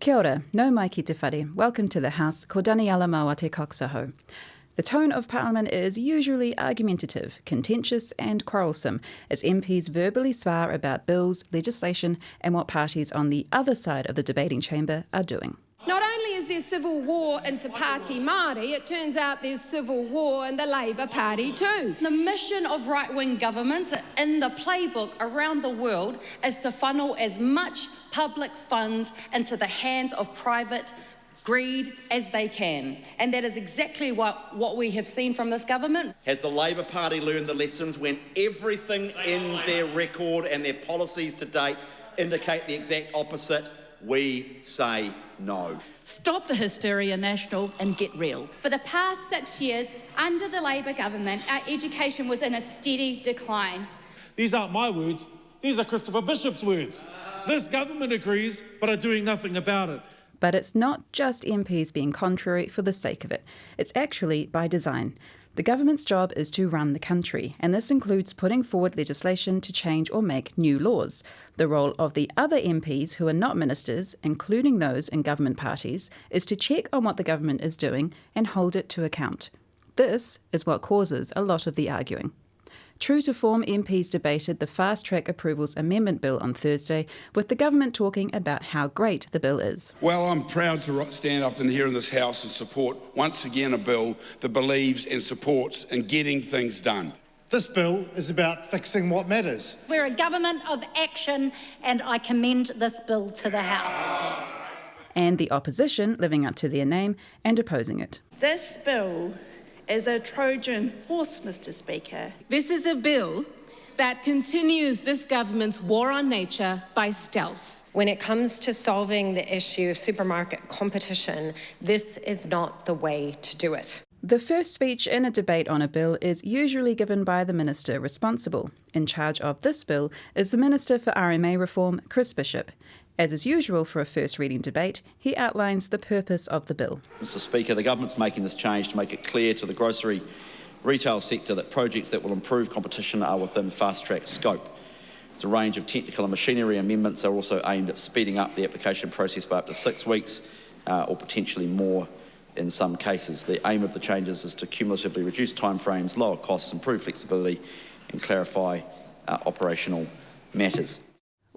Kia ora, no mai ki te whare. Welcome to the House, ko Daniela Maua te koksaho. The tone of Parliament is usually argumentative, contentious and quarrelsome, as MPs verbally spar about bills, legislation and what parties on the other side of the debating chamber are doing. Not only is there civil war into Pāti Māori, it turns out there's civil war in the Labour Party too. The mission of right-wing governments in the playbook around the world is to funnel as much public funds into the hands of private greed as they can. And that is exactly what we have seen from this government. Has the Labour Party learned the lessons when everything in their record and their policies to date indicate the exact opposite? We say no. Stop the hysteria, National, and get real. For the past 6 years, under the Labour government, our education was in a steady decline. These aren't my words, these are Christopher Bishop's words. This government agrees, but are doing nothing about it. But it's not just MPs being contrary for the sake of it. It's actually by design. The government's job is to run the country, and this includes putting forward legislation to change or make new laws. The role of the other MPs who are not ministers, including those in government parties, is to check on what the government is doing and hold it to account. This is what causes a lot of the arguing. True to form, MPs debated the Fast-Track Approvals Amendment Bill on Thursday, with the government talking about how great the bill is. Well, I'm proud to stand up here in this House and support, once again, a bill that believes and supports in getting things done. This bill is about fixing what matters. We're a government of action, and I commend this bill to the House. And the opposition living up to their name and opposing it. This bill is a Trojan horse, Mr. Speaker. This is a bill that continues this government's war on nature by stealth. When it comes to solving the issue of supermarket competition, this is not the way to do it. The first speech in a debate on a bill is usually given by the minister responsible. In charge of this bill is the Minister for RMA Reform, Chris Bishop. As is usual for a first reading debate, he outlines the purpose of the bill. Mr. Speaker, the government's making this change to make it clear to the grocery retail sector that projects that will improve competition are within fast-track scope. There's a range of technical and machinery amendments are also aimed at speeding up the application process by up to 6 weeks or potentially more in some cases. The aim of the changes is to cumulatively reduce timeframes, lower costs, improve flexibility and clarify operational matters.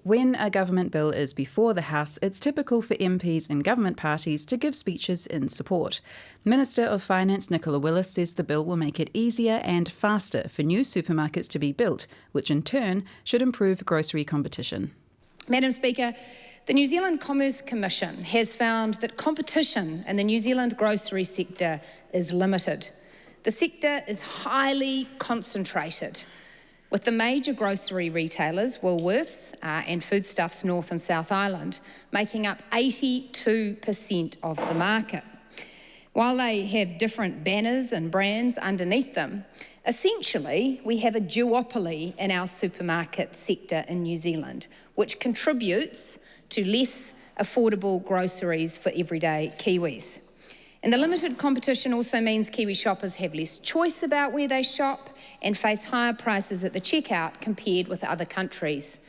When a government bill is before the House, it's typical for MPs in government parties to give speeches in support. Minister of Finance Nicola Willis says the bill will make it easier and faster for new supermarkets to be built, which in turn should improve grocery competition. Madam Speaker, the New Zealand Commerce Commission has found that competition in the New Zealand grocery sector is limited. The sector is highly concentrated, with the major grocery retailers, Woolworths and Foodstuffs North and South Island, making up 82% of the market. While they have different banners and brands underneath them, essentially we have a duopoly in our supermarket sector in New Zealand, which contributes to less affordable groceries for everyday Kiwis. And the limited competition also means Kiwi shoppers have less choice about where they shop and face higher prices at the checkout compared with other countries.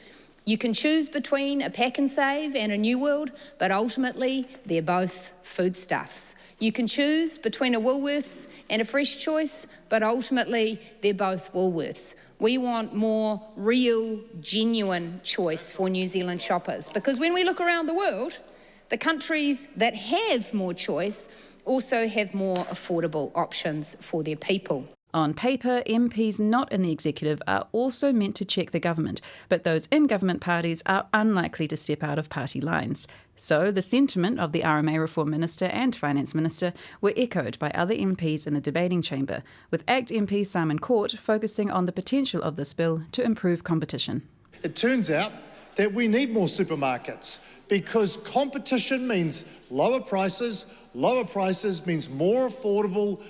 You can choose between a Pack and Save and a New World, but ultimately they're both foodstuffs. You can choose between a Woolworths and a Fresh Choice, but ultimately they're both Woolworths. We want more real, genuine choice for New Zealand shoppers, because when we look around the world, the countries that have more choice also have more affordable options for their people. On paper, MPs not in the executive are also meant to check the government, but those in government parties are unlikely to step out of party lines. So the sentiment of the RMA Reform Minister and Finance Minister were echoed by other MPs in the debating chamber, with ACT MP Simon Court focusing on the potential of this bill to improve competition. It turns out that we need more supermarkets because competition means lower prices. Lower prices means more affordable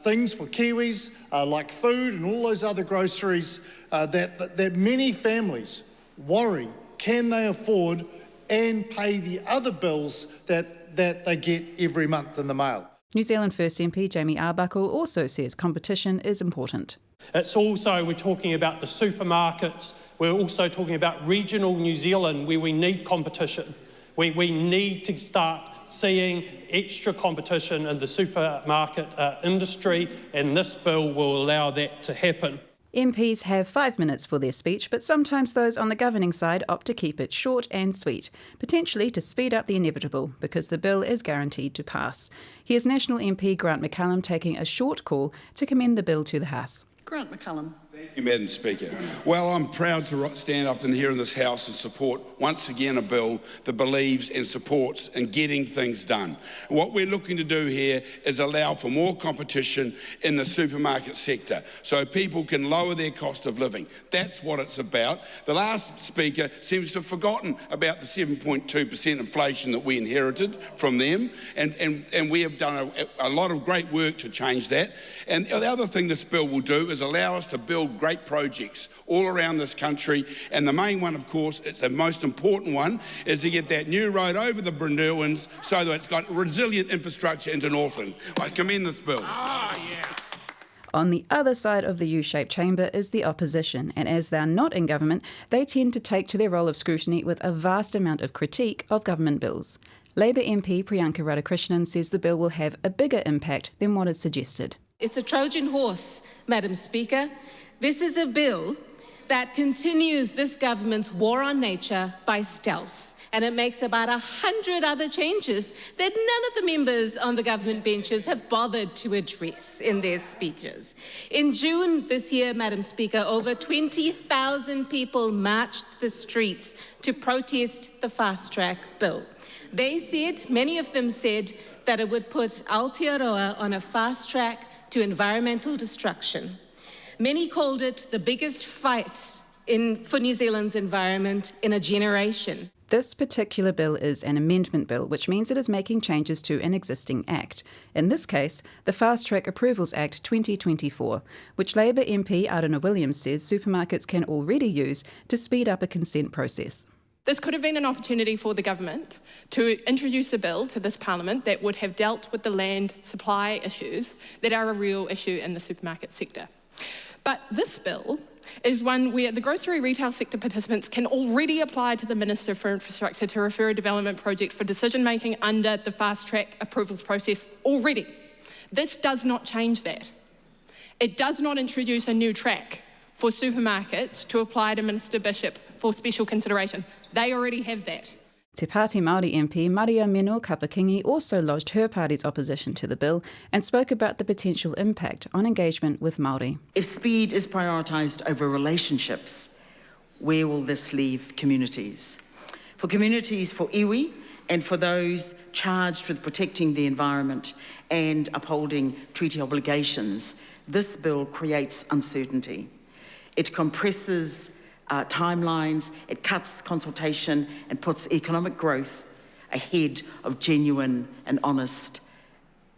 things for Kiwis, like food and all those other groceries that many families worry, can they afford and pay the other bills that they get every month in the mail. New Zealand First MP Jamie Arbuckle also says competition is important. It's also, we're talking about the supermarkets, we're also talking about regional New Zealand where we need competition. We need to start seeing extra competition in the supermarket industry, and this bill will allow that to happen. MPs have 5 minutes for their speech, but sometimes those on the governing side opt to keep it short and sweet, potentially to speed up the inevitable, because the bill is guaranteed to pass. Here's National MP Grant McCallum taking a short call to commend the bill to the House. Grant McCallum. Thank you, Madam Speaker. Well, I'm proud to stand up here in this House and support once again a bill that believes and supports in getting things done. What we're looking to do here is allow for more competition in the supermarket sector so people can lower their cost of living. That's what it's about. The last speaker seems to have forgotten about the 7.2% inflation that we inherited from them, and we have done a lot of great work to change that. And the other thing this bill will do is allow us to build great projects all around this country, and the main one, of course, it's the most important one, is to get that new road over the Brindlewins so that it's got resilient infrastructure into Northland. I commend this bill. On the other side of the U-shaped chamber is the opposition, and as they're not in government, they tend to take to their role of scrutiny with a vast amount of critique of government bills. Labour MP Priyanka Radhakrishnan says the bill will have a bigger impact than what is suggested. It's a Trojan horse, Madam Speaker. This is a bill that continues this government's war on nature by stealth, and it makes about 100 other changes that none of the members on the government benches have bothered to address in their speeches. In June this year, Madam Speaker, over 20,000 people marched the streets to protest the fast-track bill. They said, many of them said, that it would put Aotearoa on a fast track to environmental destruction. Many called it the biggest fight for New Zealand's environment in a generation. This particular bill is an amendment bill, which means it is making changes to an existing act. In this case, the Fast Track Approvals Act 2024, which Labour MP Aruna Williams says supermarkets can already use to speed up a consent process. This could have been an opportunity for the government to introduce a bill to this parliament that would have dealt with the land supply issues that are a real issue in the supermarket sector. But this bill is one where the grocery retail sector participants can already apply to the Minister for Infrastructure to refer a development project for decision-making under the fast-track approvals process already. This does not change that. It does not introduce a new track for supermarkets to apply to Minister Bishop for special consideration. They already have that. Te Pāti Māori MP Maria Mino Kapakingi also lodged her party's opposition to the bill and spoke about the potential impact on engagement with Māori. If speed is prioritised over relationships, where will this leave communities? For communities, for iwi, and for those charged with protecting the environment and upholding treaty obligations, this bill creates uncertainty. It compresses timelines, it cuts consultation and puts economic growth ahead of genuine and honest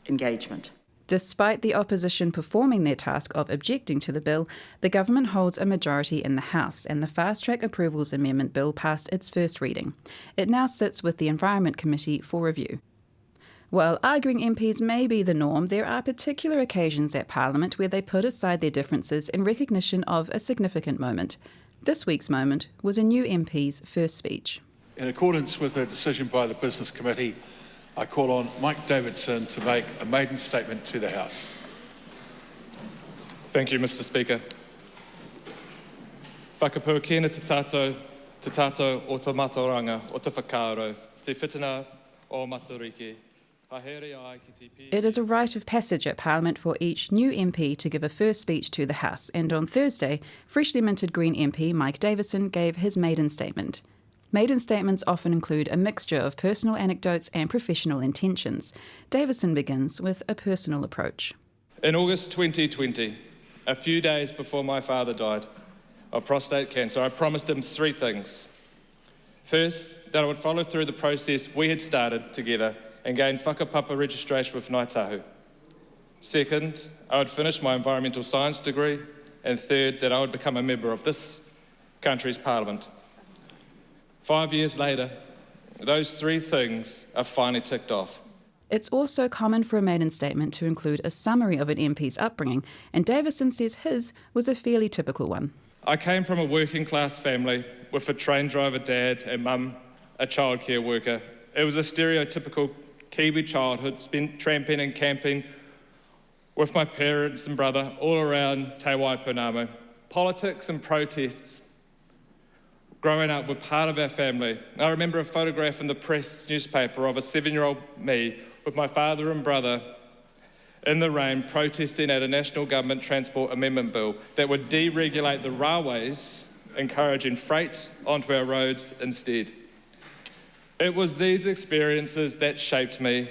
engagement. Despite the opposition performing their task of objecting to the bill, the government holds a majority in the House, and the Fast Track Approvals Amendment Bill passed its first reading. It now sits with the Environment Committee for review. While arguing MPs may be the norm, there are particular occasions at Parliament where they put aside their differences in recognition of a significant moment. This week's moment was a new MP's first speech. In accordance with a decision by the Business Committee, I call on Mike Davidson to make a maiden statement to the House. Thank you, Mr. Speaker. Whakapūkena te tātou o te matoranga o te whakaaro, te whitina o Matariki. It is a rite of passage at Parliament for each new MP to give a first speech to the House, and on Thursday, freshly minted Green MP Mike Davison gave his maiden statement. Maiden statements often include a mixture of personal anecdotes and professional intentions. Davison begins with a personal approach. In August 2020, a few days before my father died of prostate cancer, I promised him three things. First, that I would follow through the process we had started together and gain whakapapa registration with Ngāi Tahu. Second, I would finish my environmental science degree. And third, that I would become a member of this country's parliament. 5 years later, those three things are finally ticked off. It's also common for a maiden statement to include a summary of an MP's upbringing, and Davison says his was a fairly typical one. I came from a working class family with a train driver dad and mum a childcare worker. It was a stereotypical Kiwi childhood spent tramping and camping with my parents and brother all around Te Waipounamu. Politics and protests growing up were part of our family. I remember a photograph in the press newspaper of a 7-year-old me with my father and brother in the rain protesting at a national government transport amendment bill that would deregulate the railways, encouraging freight onto our roads instead. It was these experiences that shaped me,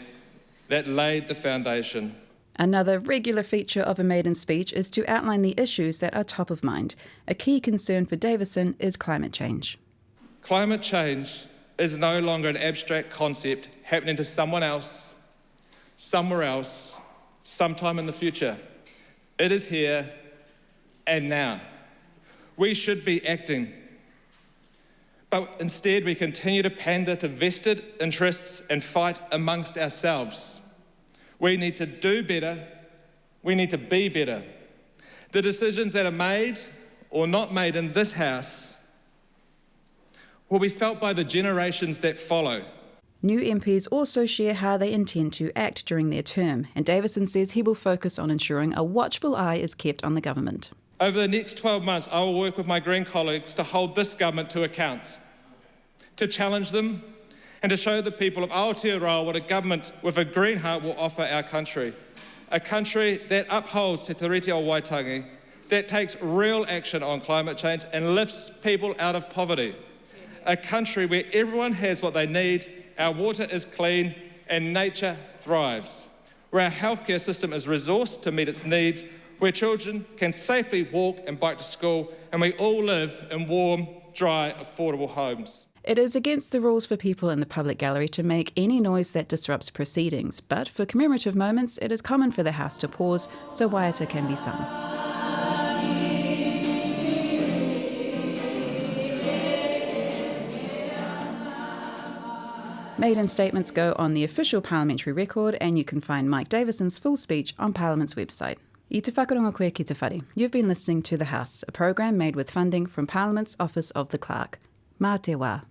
that laid the foundation. Another regular feature of a maiden speech is to outline the issues that are top of mind. A key concern for Davison is climate change. Climate change is no longer an abstract concept happening to someone else, somewhere else, sometime in the future. It is here and now. We should be acting. But instead we continue to pander to vested interests and fight amongst ourselves. We need to do better. We need to be better. The decisions that are made or not made in this House will be felt by the generations that follow. New MPs also share how they intend to act during their term, and Davison says he will focus on ensuring a watchful eye is kept on the government. Over the next 12 months, I will work with my Green colleagues to hold this government to account, to challenge them, and to show the people of Aotearoa what a government with a green heart will offer our country. A country that upholds Te Tiriti o Waitangi, that takes real action on climate change and lifts people out of poverty. A country where everyone has what they need, our water is clean and nature thrives. Where our healthcare system is resourced to meet its needs, where children can safely walk and bike to school, and we all live in warm, dry, affordable homes. It is against the rules for people in the public gallery to make any noise that disrupts proceedings, but for commemorative moments it is common for the House to pause so waiata can be sung. Maiden statements go on the official parliamentary record, and you can find Mike Davison's full speech on Parliament's website. I te whakaronga koe ki te whare. You've been listening to The House, a program made with funding from Parliament's Office of the Clerk. Mā te wā.